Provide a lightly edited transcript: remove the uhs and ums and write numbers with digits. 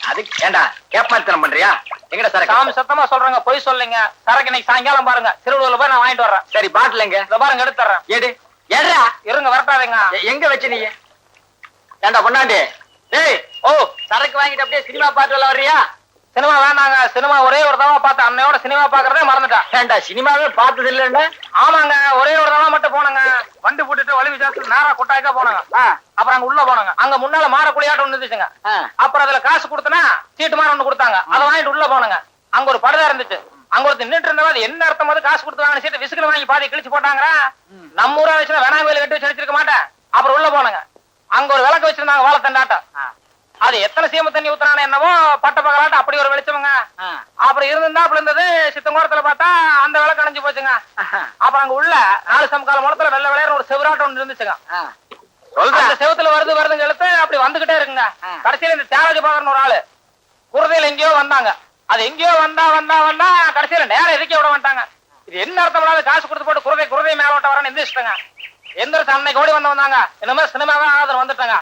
அதுக்கு ஏண்டா கேப்பாத்தனம் பண்றியா? எங்கடா சரக்கு? சாமி சத்தமா சொல்றேங்க, பொய் சொல்லுங்க. சரக்கு இன்னைக்கு சாயங்காலம் பாருங்க, திருவள்ளூர்ல போய் நான் வாங்கிட்டு வர்றேன். சரி, பாட்டில் எங்க? இந்த பாருங்க, எடுத்துறேன். எடு. ஏடா இருங்க, வரட்டாதீங்க. எங்க வச்சு நீ? ஏண்டா பொண்ணாண்டி, டேய், ஓ, சரக்கு வாங்கிட்டு அப்படியே சினிமா பாட்டு வர்றியா? சினிமா வேண்டாங்க. சினிமா ஒரே ஒரு தடவை பார்த்தேன், அன்னையோட சினிமா பாக்குறதே மறந்துட்டேன். ஏண்டா சினிமாவே பார்த்தது இல்லைன்னா? ஆமாங்க, ஒரே ஒரு தடவை மட்டும் போனங்க. வண்டி போட்டுட்டு வழி விசாரத்துக்கு நேரா கொட்டாய்க்கா போனாங்க. அப்புறம் அங்க உள்ள போனாங்க. அங்க முன்னால மாற குளியாட்டம் ஒண்ணு இருந்துச்சுங்க. அப்புறம் அதுல காசு கொடுத்தனா சீட்டு மாற ஒண்ணு கொடுத்தாங்க. அதை வாங்கிட்டு உள்ள போனாங்க. அங்க ஒரு படுதா இருந்துச்சு. அங்க ஒருத்தர் நின்றுட்டு இருந்தவங்க, அது என்ன அர்த்தம், அது காசு கொடுத்து வாங்கின சீட்டை விசுக்குல வாங்கி பாதி கிழிச்சு போட்டாங்க. நம்ம ஊரா வச்சுனா வேணா கோயில கட்டி வச்சு அடிச்சிருக்க மாட்டேன். அப்புறம் உள்ள போனாங்க. அங்க ஒரு விளக்கு வச்சிருந்தாங்க, வாழைத்தண்டாட்டம். அது எத்தனை சீம தண்ணி ஊத்துறானோ என்னவோ, பட்ட பகலாட்டம் அப்படி ஒரு வெளிச்சவங்க. அப்புறம் இருந்தாப்புல இருந்தது. சித்தங்கோரத்துல பார்த்தா அந்த விளக்கு அணைஞ்சு போச்சுங்க. அப்புறம் அங்க உள்ள 4 சமகால முடத்துல வெள்ளை விளையாட ஒரு செவராட்டம் ஒன்று இருந்துச்சுங்க. அந்த செவத்துல வருதுன்னு எழுத்து அப்படி வந்துகிட்டே இருக்குங்க. கடைசியில இந்த தியாகராஜ பாகர்னு ஒரு ஆளு குருதையில எங்கேயோ வந்தாங்க. அது எங்கேயோ வந்தா கடைசியில நேரம் எதுக்க விட மாட்டாங்க. இது என்ன அர்த்தம்? காசு கொடுத்து போட்டு குருதை மேலோட்ட வரன்னு எந்த இஷ்டங்க. எந்த அன்னைக்கு ஓடி வந்தாங்க. இந்த மாதிரி சினிமாவே ஆதரவு வந்துட்டாங்க.